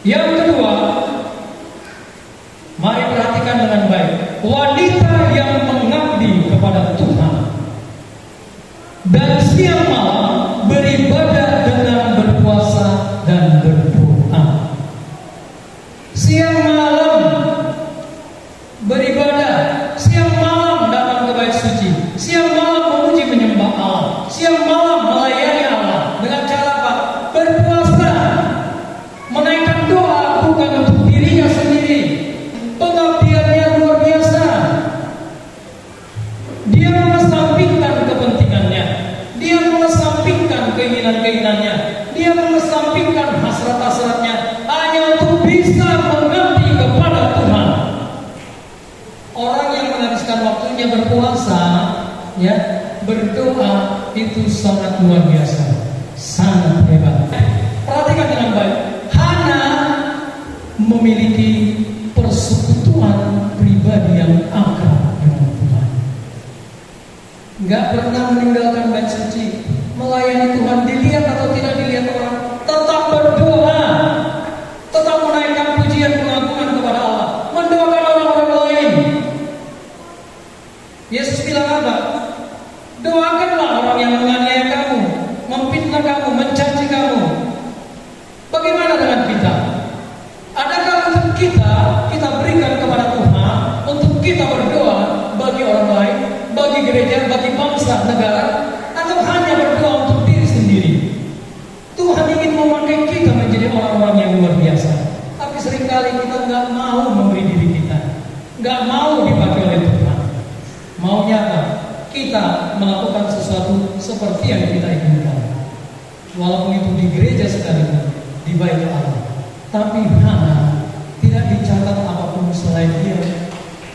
Yang kedua, mari perhatikan dengan baik. Wanita yang mengabdi kepada Tuhan dan siang malam beribadah dengan berpuasa dan berdoa. Siang malam beribadah, siang malam datang ke bait suci, siang malam memuji menyembah Allah, siang malam melayani Allah dengan cara apa? Berpuasa, menaikkan doa bukan untuk dirinya sendiri. Pengabdiannya luar biasa. Dia mengesampingkan kepentingannya, dia mengesampingkan keinginan-keinginannya, dia mengesampingkan hasrat-hasratnya hanya untuk bisa mengabdi kepada Tuhan. Orang yang menghabiskan waktunya berpuasa, ya, berdoa, itu sangat luar biasa, sangat hebat. Perhatikan dengan baik. Hana memiliki persekutuan pribadi yang akrab dengan Tuhan. Gak pernah meninggalkan bait suci, melayani Tuhan, dilihat atau tidak dilihat orang, tetap berdoa, tetap menaikkan pujian pengagungan kepada Allah, mendoakan orang-orang lain. Yesus bilang apa? Doakanlah orang yang menganiaya kamu, memfitnah kamu, mencaci kamu. Bagaimana dengan kita? Adakah untuk kita berikan kepada Tuhan untuk kita berdoa bagi orang lain, bagi gereja, bagi bangsa, negara, atau hanya berdoa untuk diri sendiri? Tuhan ingin memakai kita menjadi orang-orang yang luar biasa, tapi seringkali kita nggak mau memberi diri kita, nggak mau dipakai oleh Tuhan. Maunya apa? Kita melakukan sesuatu seperti yang kita inginkan, walaupun itu di gereja sekalipun, di bait Allah. Tapi Hana tidak dicatat apapun selain dia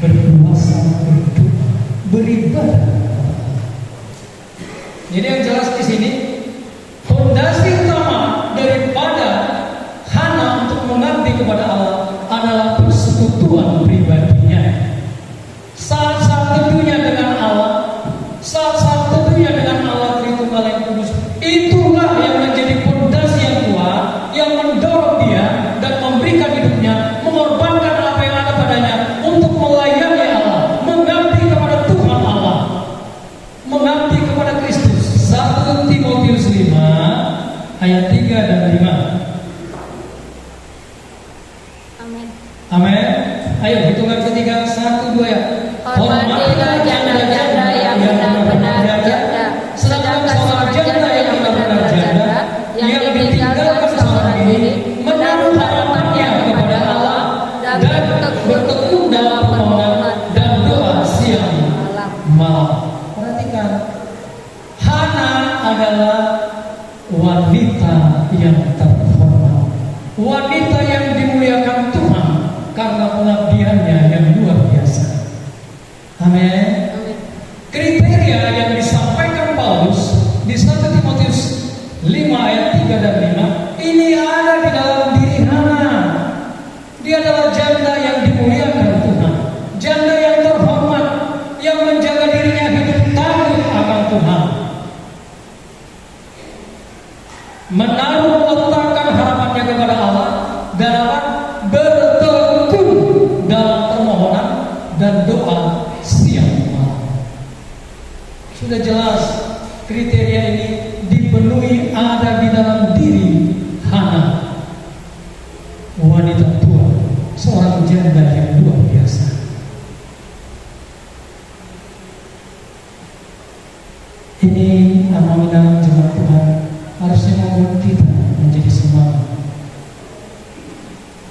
berpuasa, berdoa, beribadah. Jadi yang jelas di sini, fondasi utama daripada Hana untuk mengabdi kepada Allah adalah persekutuan pribadinya. Saat-saat teduhnya dengan Allah, saat-saat teduhnya dengan Allah Tritunggal yang Kudus, itulah yang menjadi fondasi yang kuat, yang mendorong dia dan memberikan hidupnya, mengorbankan apa yang ada padanya untuk melayani Allah, mengabdi kepada Tuhan Allah, mengabdi kepada Kristus. 1 Timotius 5 ayat 3 dan 5. Amin. Amin. Ayo hitungan ketiga, 1, 2 ya. Hormatilah janda-janda yang benar-benar janda, sedangkan seorang janda yang benar-benar janda yang ditinggalkan seorang diri menaruh harapannya kepada Allah dan bertekun dalam permohonan dan doa siang malam. Perhatikan, Hana adalah wanita yang terhormat, wanita yang dimuliakan Tuhan karena pengabdiannya yang luar biasa. Amin. Kriteria yang disampaikan Paulus di 1 Timotius 5 ayat 3 dan 5 ini ada di dalam diri Hana. Dia adalah janda yang dimuliakan Tuhan, janda yang terhormat, yang menjaga dirinya hidup takut akan Tuhan, menaruh meletakkan harapannya kepada Allah dan apa? Bertekun dalam permohonan dan doa siang malam. Sudah jelas kriteria ini dipenuhi, ada di dalam diri Hana, wanita tua, seorang janda yang luar biasa. Ini amanah jemaat Tuhan harusnya membuat kita menjadi semangat,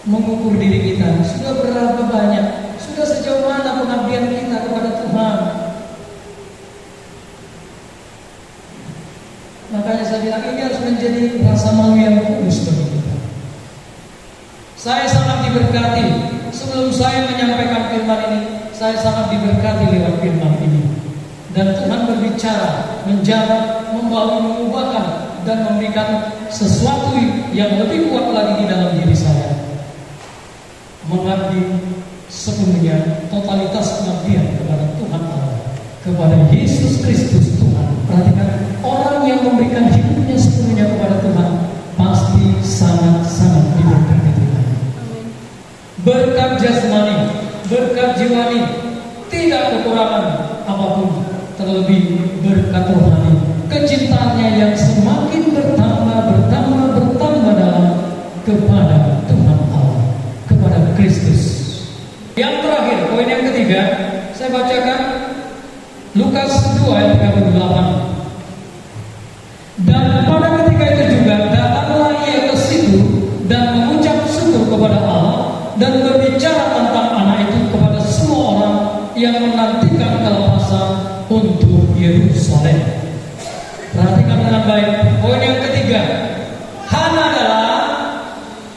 mengukur diri kita, sudah berapa banyak, sudah sejauh mana pengabdian kita kepada Tuhan. Makanya saya bilang ini harus menjadi rasa malu yang kudus bagi kita. Saya sangat diberkati. Sebelum saya menyampaikan firman ini, saya sangat diberkati lewat firman ini. Dan Tuhan berbicara, menjawab, membangun, mengubahkan, dan memberikan sesuatu yang lebih kuat lagi di dalam diri saya. Mengabdi sepenuhnya, totalitas pengabdian kepada Tuhan Allah, kepada Yesus Kristus Tuhan. Perhatikan, orang yang memberikan hidupnya sepenuhnya kepada Tuhan pasti sangat-sangat diberkati Tuhan. terjiwani, tidak kekurangan apapun, terlebih berkat rohani, kecintaannya yang semakin bertambah dalam kepada Tuhan Allah, kepada Kristus. Yang terakhir, poin yang ketiga, saya bacakan Lukas 2 ayat 38. Dan pada ketika itu juga datanglah ia ke situ dan mengucap syukur kepada Allah dan berbicara tentang anak itu kepada semua orang yang menantikan kelepasan untuk Yerusalem. Perhatikan dengan baik. Poin yang ketiga, Hana adalah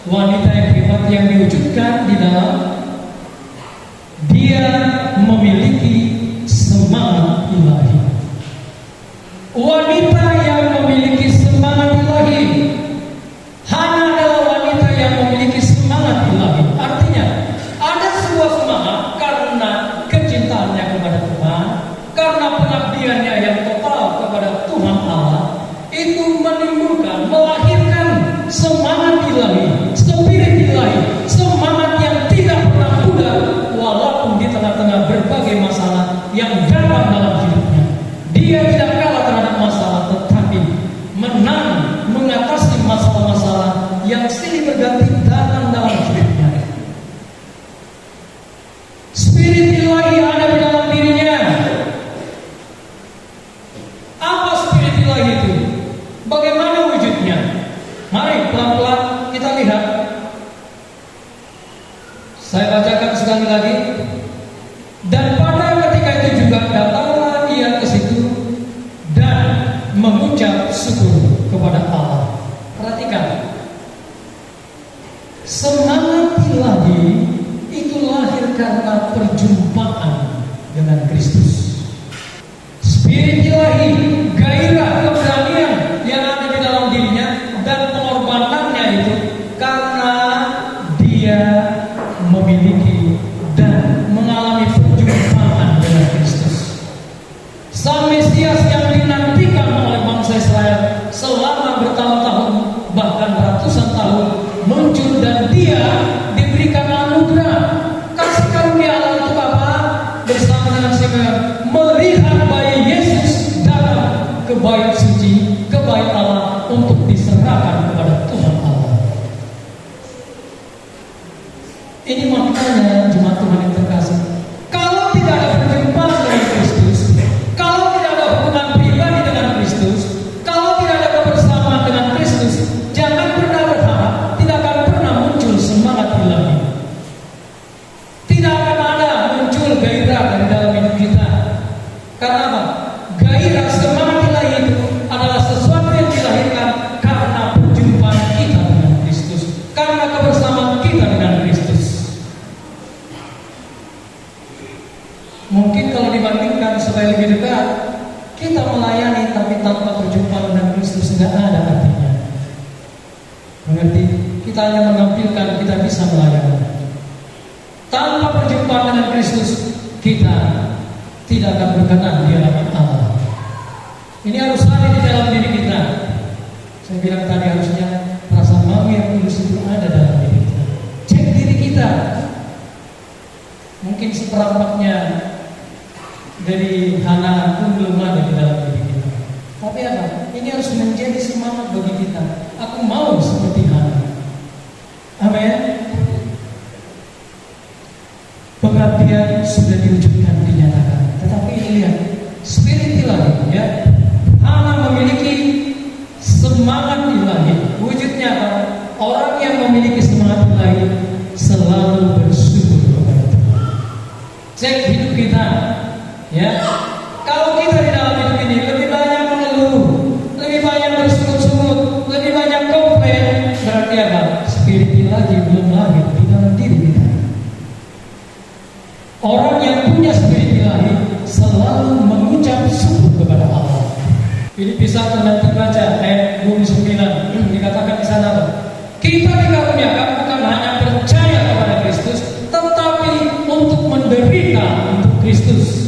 wanita yang hebat yang diwujudkan di dalam dia memiliki semangat ilahi. Wanita yang memiliki semangat ilahi. Hana adalah wanita yang memiliki semangat ilahi. Artinya ada sebuah semangat karena kecintaannya kepada Tuhan, karena pengabdiannya yang total kepada Tuhan Allah. Itu menimbulkan, melahirkan semangat ilahi, spirit ilahi, semangat yang tidak pernah pudar walaupun di tengah-tengah berbagai masalah yang datang dalam hidupnya. Dia tidak kalah terhadap masalah, tetapi menang mengatasi masalah-masalah yang silih berganti datang dalam hidupnya. Spirit ilahi ada di dalam dirinya. Apa spirit ilahi itu? Bagaimana wujudnya? Mari pelan-pelan kita lihat. Saya bacakan sekali lagi. Dan pada ketika itu juga datanglah ia ke situ dan mengucap syukur kepada Allah. Perhatikan, semangat ilahi itu lahir karena perjumpaan dengan Kristus. Spirit ilahi, gairah, keberanian yang ada di dalam dirinya dan pengorbanannya itu karena dia memiliki dan mengalami perjumpaan dengan Kristus. Sang Mesias yang dinantikan oleh bangsa Israel selama bertahun-tahun bahkan ratusan tahun muncul dan dia diberikan anugerah kasih karunia Allah untuk apa? Bersama dengan Simeon melihat bayi Yesus datang ke bait suci, ke bait Allah untuk diserahkan kepada Tuhan Allah. Ini maknanya jemaat Tuhan yang terkasih. Kalau tidak ada perjumpaan dengan Kristus, kalau tidak ada hubungan pribadi dengan Kristus, kalau tidak ada kebersamaan dengan Kristus, jangan pernah berharap tidak akan pernah muncul semangat ilahi. Tidak akan ada muncul gairah dari dalam hidup kita. Karena apa? Gairah semangat ilahi itu adalah sesuatu yang dilahirkan karena perjumpaan kita dengan Kristus, karena kebersamaan kita dengan Kristus. Mungkin kalau dibandingkan supaya lebih dekat, kita melayani tapi tanpa perjumpaan dengan Kristus tidak ada artinya. Mengerti? Kita hanya menampilkan kita bisa melayani. Tanpa perjumpaan dengan Kristus, kita tidak akan berkenan di hadapan Allah. Ini harus ada di dalam diri kita. Saya bilang tadi harusnya rasa mau yang tulus itu ada dalam diri kita. Cek diri kita. Mungkin seperampaknya dari Hana pun belum ada di dalam diri kita. Tapi apa? Ini harus menjadi semangat bagi kita. Aku mau seperti Hana. Amin. Pengabdian sudah diwujudkan, dinyatakan. Tetapi ini lihat, spirit ilahi, ya. Hana memiliki semangat ilahi. Wujudnya apa? Orang yang memiliki semangat ilahi selalu bersyukur kepada Tuhan. Cek hidup kita. Ya, kalau kita di dalam hidup ini lebih banyak mengeluh, lebih banyak bersungut-sungut, lebih banyak komplain, berarti apa? Spirit ilahi belum lahir di dalam diri kita. Orang yang punya spirit ilahi selalu mengucap syukur kepada Allah. Filipi 1 nanti baca ayat 29 dikatakan di sana, kita dikaruniakan bukan hanya percaya kepada Kristus, tetapi untuk menderita untuk Kristus.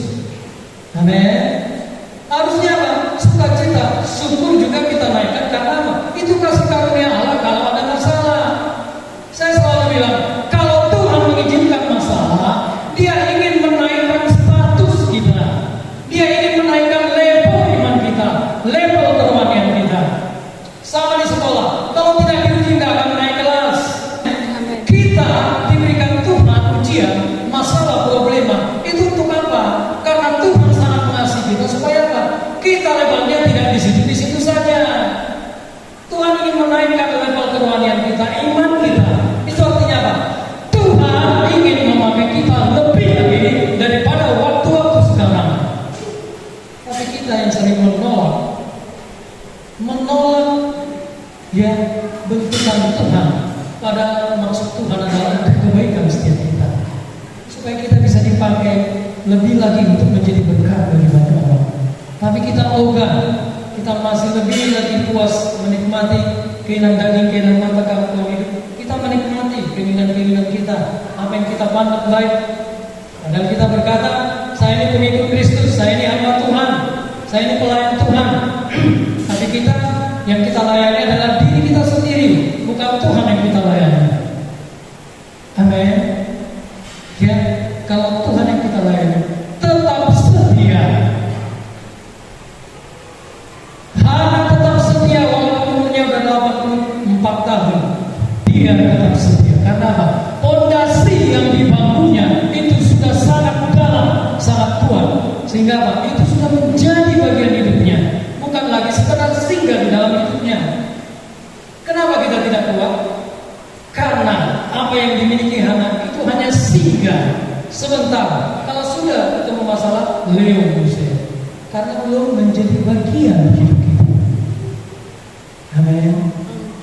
Amin. Harusnya apa? Sukacita, syukur juga kita naikkan karena apa? Itu kasih karunia Allah kalau ada masalah. Saya selalu bilang, kalau Tuhan mengizinkan masalah, Dia ingin lebih lagi untuk menjadi berkat bagi banyak orang. Tapi kita ogah, kita masih lebih lagi puas menikmati keinginan daging, keinginan mata kami hidup. Kita menikmati keinginan-keinginan kita, apa yang kita pandang baik. Padahal kita berkata, saya ini pengikut Kristus, saya ini hamba Tuhan, saya ini pelayan Tuhan. Tapi kita, yang kita layani adalah diri kita sendiri, bukan Tuhan yang kita layani. Amin. Ya, kalau Tuhan yang kita layani, tetap setia. Hana tetap setia walaupun umurnya sudah 84 tahun. Dia tetap setia. Karena apa? Pondasi yang dibangunnya itu sudah sangat dalam, sangat kuat. Sehingga apa? Itu sudah menjadi bagian hidupnya. Bukan lagi sekedar singgah di dalam hidupnya. Kenapa kita tidak kuat? Karena apa yang dimiliki Hana itu hanya singgah sebentar. Kalau sudah ketemu masalah, leong saya. Karena belum menjadi bagian hidup kita. Amin.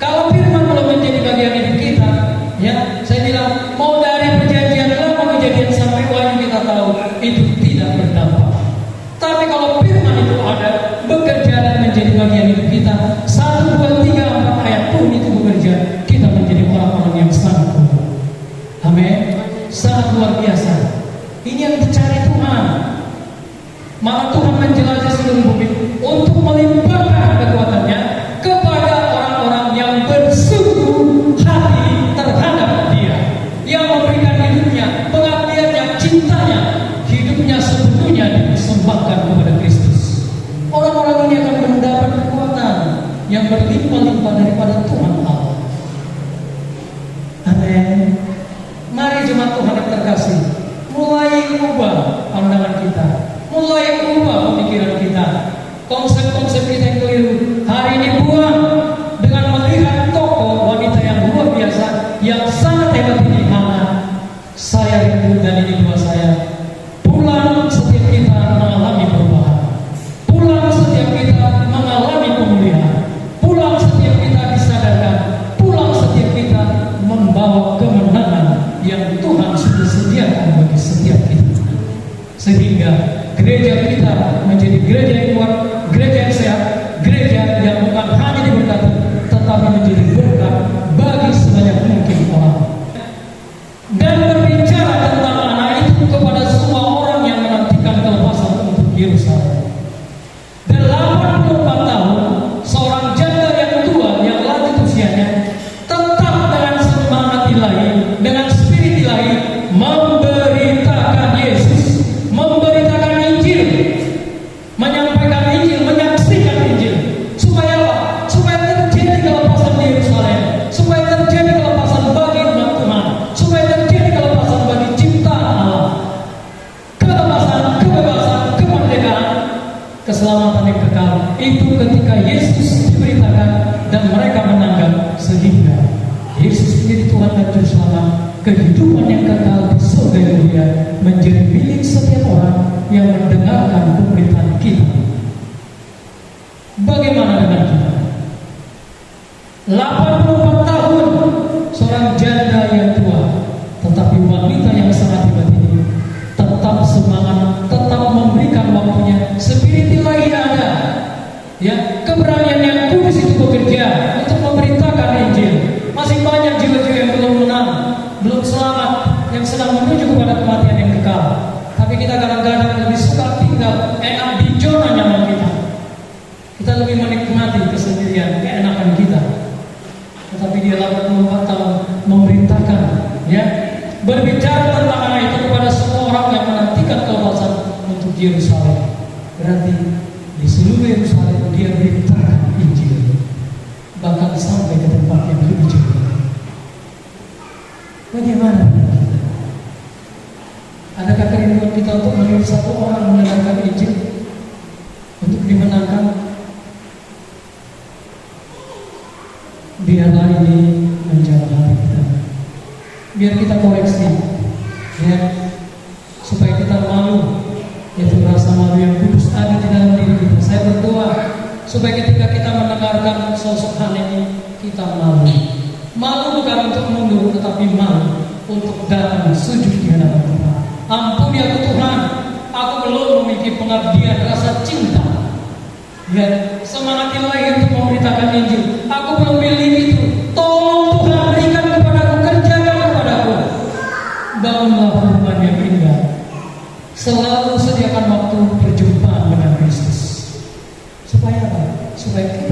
Kalau firman belum menjadi bagian hidup kita, ya, saya bilang mau dari perjanjian lama kejadian sampai Wahyu kita tahu itu tidak berdampak. Tapi kalau firman itu ada, bekerja dan menjadi bagian hidup kita, 1, 2, 3, 4 ayat pun itu bekerja, kita menjadi orang-orang yang sangat kuat. Amin. Sangat luar biasa. Ini yang dicari Tuhan. Maka Tuhan menjelajah seluruh bumi untuk melimpahkan kekuatannya kepada orang-orang yang bersungguh hati terhadap Dia, yang memberikan hidupnya, pengabdiannya, cintanya, hidupnya sepenuhnya dipersembahkan kepada Kristus. Orang-orang ini akan mendapat kekuatan yang berlimpah-limpah daripada Tuhan Allah. Amin. Mari jemaat Tuhan yang terkasih, mulai ubah pandangan kita, mulai ubah pemikiran kita, konsep-konsep kita yang keliru. Hari ini buang dengan melihat tokoh wanita yang luar biasa, yang sangat hebat ini, Hana. Saya rindu dan ini doa saya. Pulang setiap kita mengalami perubahan. Pulang setiap kita mengalami pemulihan. Pulang setiap kita disadarkan. Pulang setiap kita membawa kemenangan yang Tuhan sudah sediakan bagi setiap kita. Sehingga gereja kita menjadi gereja yang kuat, gereja yang sehat, gereja yang bukan hanya diberkati, tetapi menjadi berkat bagi sebanyak mungkin orang. Dan berbicara tentang anak itu kepada semua orang yang menantikan kelepasan untuk Yerusalem. 84 tahun, seorang janda yang tua yang lanjut usianya tetap dengan semangat ilahi, dengan spirit ilahi, memberitakan Yesus, memberitakan Injil, menyampaikan Injil, menyaksikan Injil. Supaya apa? Supaya terjadi kelepasan di Yerusalem, supaya terjadi kelepasan bagi umat Tuhan, supaya terjadi kelepasan bagi ciptaan Allah, kelepasan, kebebasan, kemerdekaan, keselamatan yang kekal. Itu ketika Yesus diberitakan dan mereka menanggap, sehingga Yesus menjadi Tuhan dan Juru Selamat, kehidupan yang kekal di surga dunia menjadi milik setiap orang yang mendengarkan pemberitaan kita. Bagaimana dengan kita? 84 tahun, seorang janda yang tua, tetapi wanita yang sangat hebat ini tetap semangat, tetap memberikan waktunya. Spirit ilahi ada, ya, keberanian yang kudus itu bekerja untuk memberitakan Injil. Masih banyak jiwa-jiwa yang belum menang, belum selamat, yang sedang menuju kepada kematian yang kekal. Tapi kita kadang-kadang lebih suka tinggal enak di zona nyaman kita. Kita lebih menikmati kesendirian, keenakan kita. Tetapi dia 84 tahun memberitakan, ya, berbicara tentang anak itu kepada semua orang yang menantikan kelepasan untuk Yerusalem. Berarti di seluruh Yerusalem dia beritakan Injil, bahkan sampai ke tempat yang lebih jauh. Bagaimana kita? Adakah kerinduan kita untuk menyuruh satu orang mendengarkan Injil untuk dimenangkan? Biarlah ini menjadi hati kita. Biar kita koreksi, ya, supaya kita malu, yaitu rasa malu yang kudus ada di dalam diri kita. Saya berdoa supaya ketika kita mendengarkan sosok Hana ini, kita malu. Malu bukan untuk mundur, tetapi malu untuk datang sujud di hadapan Tuhan. Ampuni aku Tuhan, pengabdian, rasa cinta. Ya, semangat ilahi untuk memberitakan Injil. Aku belum pilih itu. Tolong Tuhan berikan kepadaku, kerjakan kepadaku. Bangunlah hubungan yang indah. Selalu sediakan waktu perjumpaan dengan Kristus. Supaya apa? Supaya